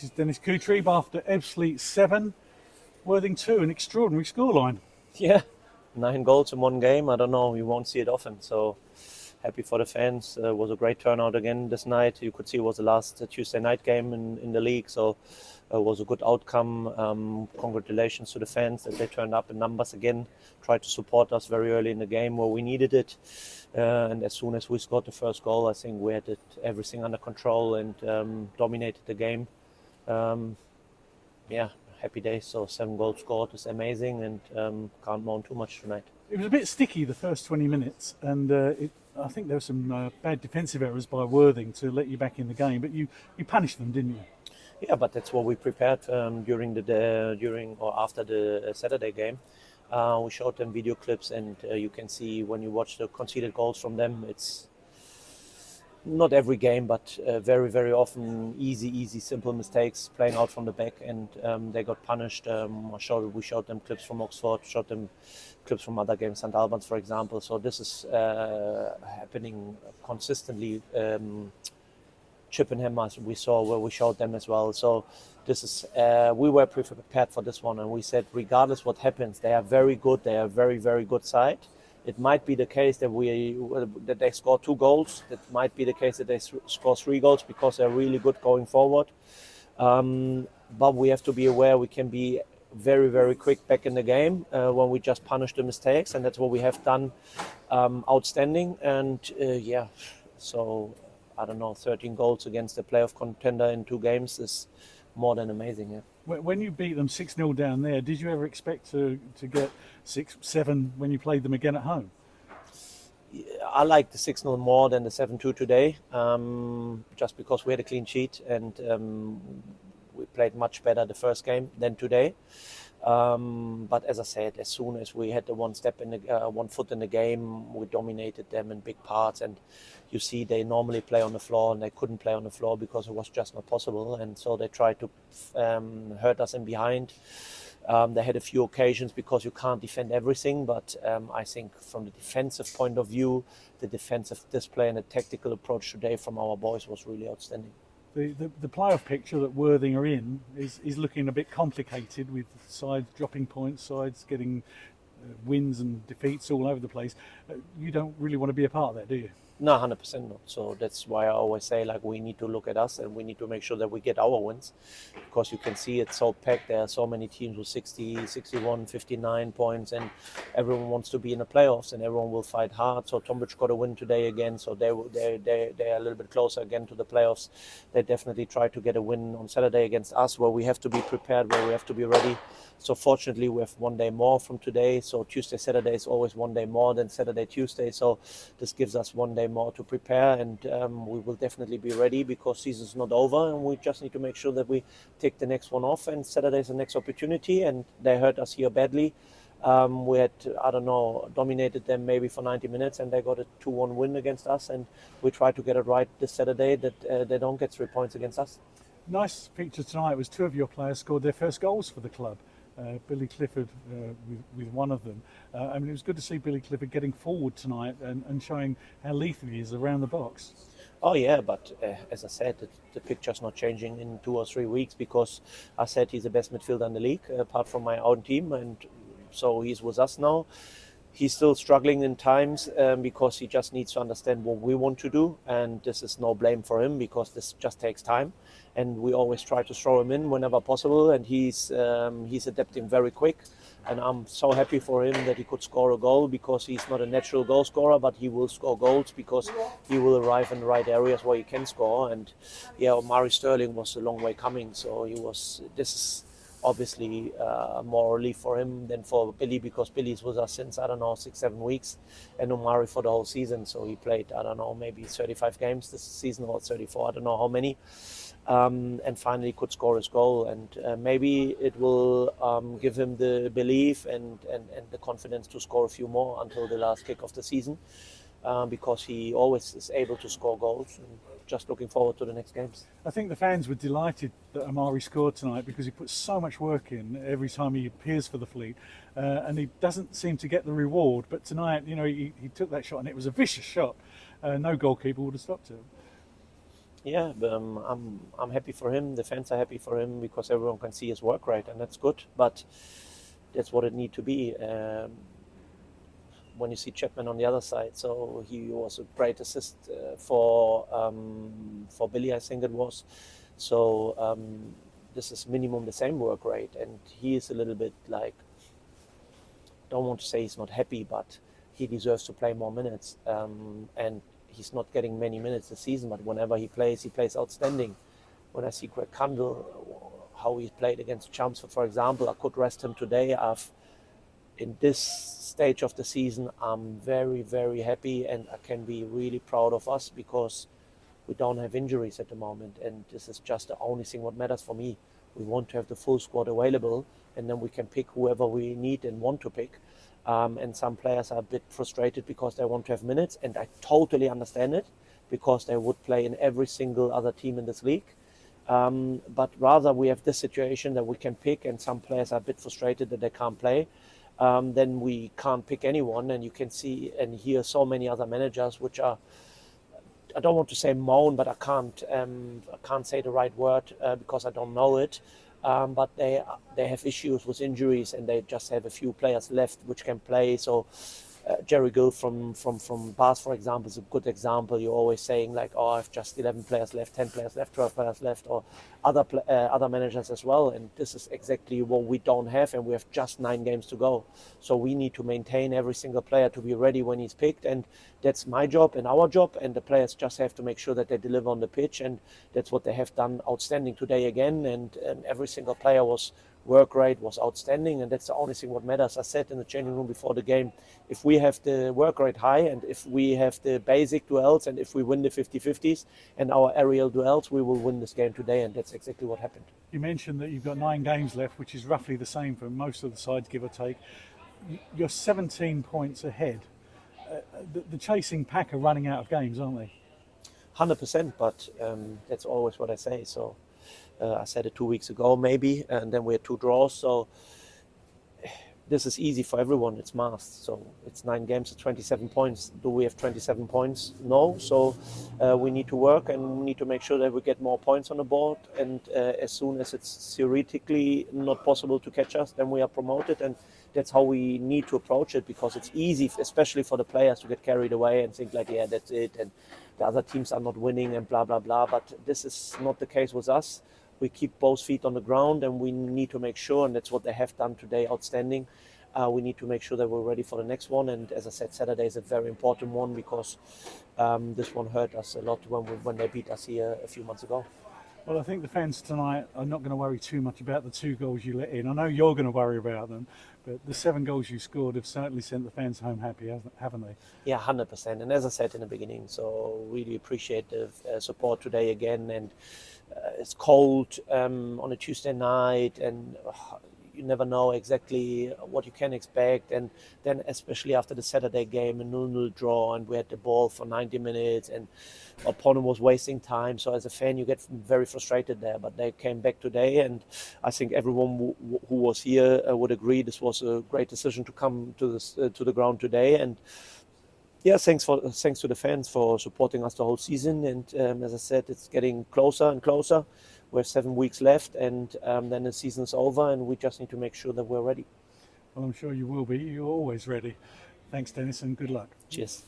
This is Dennis Kutrieb after Ebbsfleet 7, Worthing 2, an extraordinary scoreline. Yeah, 9 goals in one game. I don't know, you won't see it often. So happy for the fans. It was a great turnout again this night. You could see it was the last Tuesday night game in the league. So it was a good outcome. Congratulations to the fans that they turned up in numbers again, tried to support us very early in the game where we needed it. And as soon as we scored the first goal, I think we had everything under control and dominated the game. Yeah, happy days. So 7 goals scored is amazing, and can't moan too much tonight. It was a bit sticky the first 20 minutes, and I think there were some bad defensive errors by Worthing to let you back in the game, but you punished them, didn't you? Yeah, but that's what we prepared during or after the Saturday game. We showed them video clips, and you can see when you watch the conceded goals from them, it's not every game, but very, very often easy, simple mistakes playing out from the back, and they got punished. We showed them clips from Oxford, showed them clips from other games, St Albans, for example. So this is happening consistently. Chippenham, as we saw, where we showed them as well. So this is we were prepared for this one, and we said regardless what happens, they are very good. They are a very, very good side. It might be the case that they score 2 goals. It might be the case that they score 3 goals because they're really good going forward. But we have to be aware we can be very, very quick back in the game when we just punish the mistakes, and that's what we have done outstanding. And yeah, so I don't know, 13 goals against a playoff contender in 2 games is more than amazing. Yeah. When you beat them 6-0 down there, did you ever expect to get 6-7 when you played them again at home? I like the 6-0 more than the 7-2 today, just because we had a clean sheet and we played much better the first game than today. But as I said, as soon as we had the one foot in the game, we dominated them in big parts. And you see, they normally play on the floor, and they couldn't play on the floor because it was just not possible. And so they tried to hurt us in behind. They had a few occasions because you can't defend everything. But I think from the defensive point of view, the defensive display and the tactical approach today from our boys was really outstanding. The playoff picture that Worthing are in is looking a bit complicated, with sides dropping points, sides getting wins and defeats all over the place. You don't really want to be a part of that, do you? No, 100% not. So that's why I always say, like, we need to look at us and we need to make sure that we get our wins, because you can see it's so packed. There are so many teams with 60, 61, 59 points, and everyone wants to be in the playoffs and everyone will fight hard. So Tonbridge got a win today again, so they're a little bit closer again to the playoffs. They definitely try to get a win on Saturday against us, where we have to be prepared, where we have to be ready. So fortunately, we have 1 day more from today. So Tuesday, Saturday is always 1 day more than Saturday, Tuesday. So this gives us 1 day more to prepare, and we will definitely be ready, because season's not over, and we just need to make sure that we take the next one off. And Saturday is the next opportunity, and they hurt us here badly. We had, I don't know, dominated them maybe for 90 minutes, and they got a 2-1 win against us, and we try to get it right this Saturday, that they don't get 3 points against us. Nice feature tonight was 2 of your players scored their first goals for the club. Billy Clifford with one of them. I mean, it was good to see Billy Clifford getting forward tonight and showing how lethal he is around the box. Oh yeah, but as I said, the picture's not changing in 2 or 3 weeks, because I said he's the best midfielder in the league, apart from my own team, and so he's with us now. He's still struggling in times because he just needs to understand what we want to do, and this is no blame for him, because this just takes time, and we always try to throw him in whenever possible, and he's adapting very quick, and I'm so happy for him that he could score a goal, because he's not a natural goal scorer, but he will score goals because he will arrive in the right areas where he can score. And yeah, Omari Sterling was a long way coming, so this is obviously more relief for him than for Billy, because Billy's with us since, I don't know, 6-7 weeks, and Omari for the whole season. So he played, I don't know, maybe 35 games this season, or 34, I don't know how many, and finally could score his goal. And maybe it will give him the belief and the confidence to score a few more until the last kick of the season, because he always is able to score goals. And just looking forward to the next games. I think the fans were delighted that Omari scored tonight, because he puts so much work in every time he appears for the Fleet, and he doesn't seem to get the reward. But tonight, you know, he took that shot, and it was a vicious shot. No goalkeeper would have stopped it. Yeah, I'm happy for him. The fans are happy for him because everyone can see his work rate, and that's good. But that's what it need to be. When you see Chapman on the other side, so he was a great assist for Billy, I think it was. So this is minimum the same work rate, and he is a little bit like, don't want to say he's not happy, but he deserves to play more minutes. And he's not getting many minutes this season, but whenever he plays outstanding. When I see Greg Kundl, how he played against Chelmsford, for example, I could rest him today. In this stage of the season, I'm very, very happy, and I can be really proud of us because we don't have injuries at the moment, and this is just the only thing what matters for me. We want to have the full squad available, and then we can pick whoever we need and want to pick. And some players are a bit frustrated because they want to have minutes, and I totally understand it because they would play in every single other team in this league. But rather we have this situation that we can pick, and some players are a bit frustrated that they can't play. Then we can't pick anyone, and you can see and hear so many other managers which are, I don't want to say moan, but I can't say the right word because I don't know it. But they have issues with injuries, and they just have a few players left which can play. So Jerry Gill from Bath, for example, is a good example. You're always saying like, oh, I've just 11 players left, 10 players left, 12 players left, or other managers as well. And this is exactly what we don't have, and we have just 9 games to go. So we need to maintain every single player to be ready when he's picked, and that's my job and our job. And the players just have to make sure that they deliver on the pitch, and that's what they have done outstanding today again. And every single player work rate was outstanding, and that's the only thing what matters. I said in the changing room before the game, if we have the work rate high, and if we have the basic duels, and if we win the 50-50s and our aerial duels, we will win this game today, and that's exactly what happened. You mentioned that you've got 9 games left, which is roughly the same for most of the sides, give or take. You're 17 points ahead. The chasing pack are running out of games, aren't they? 100%, but that's always what I say. So I said it 2 weeks ago, maybe, and then we had 2 draws. So this is easy for everyone. It's math. So it's 9 games at 27 points. Do we have 27 points? No. So we need to work, and we need to make sure that we get more points on the board. And as soon as it's theoretically not possible to catch us, then we are promoted. And that's how we need to approach it, because it's easy, especially for the players, to get carried away and think like, yeah, that's it, and the other teams are not winning and blah, blah, blah. But this is not the case with us. We keep both feet on the ground, and we need to make sure, and that's what they have done today, outstanding. We need to make sure that we're ready for the next one. And as I said, Saturday is a very important one, because this one hurt us a lot when they beat us here a few months ago. Well, I think the fans tonight are not going to worry too much about the 2 goals you let in. I know you're going to worry about them, but the 7 goals you scored have certainly sent the fans home happy, haven't they? Yeah, 100%. And as I said in the beginning, so really appreciate the support today again. And it's cold on a Tuesday night, and you never know exactly what you can expect. And then especially after the Saturday game, a 0-0 draw, and we had the ball for 90 minutes, and our opponent was wasting time. So as a fan, you get very frustrated there. But they came back today, and I think everyone who was here would agree this was a great decision to come to the ground today. And yeah, thanks to the fans for supporting us the whole season. And as I said, it's getting closer and closer. We have 7 weeks left, and then the season's over, and we just need to make sure that we're ready. Well, I'm sure you will be. You're always ready. Thanks, Dennis, and good luck. Cheers.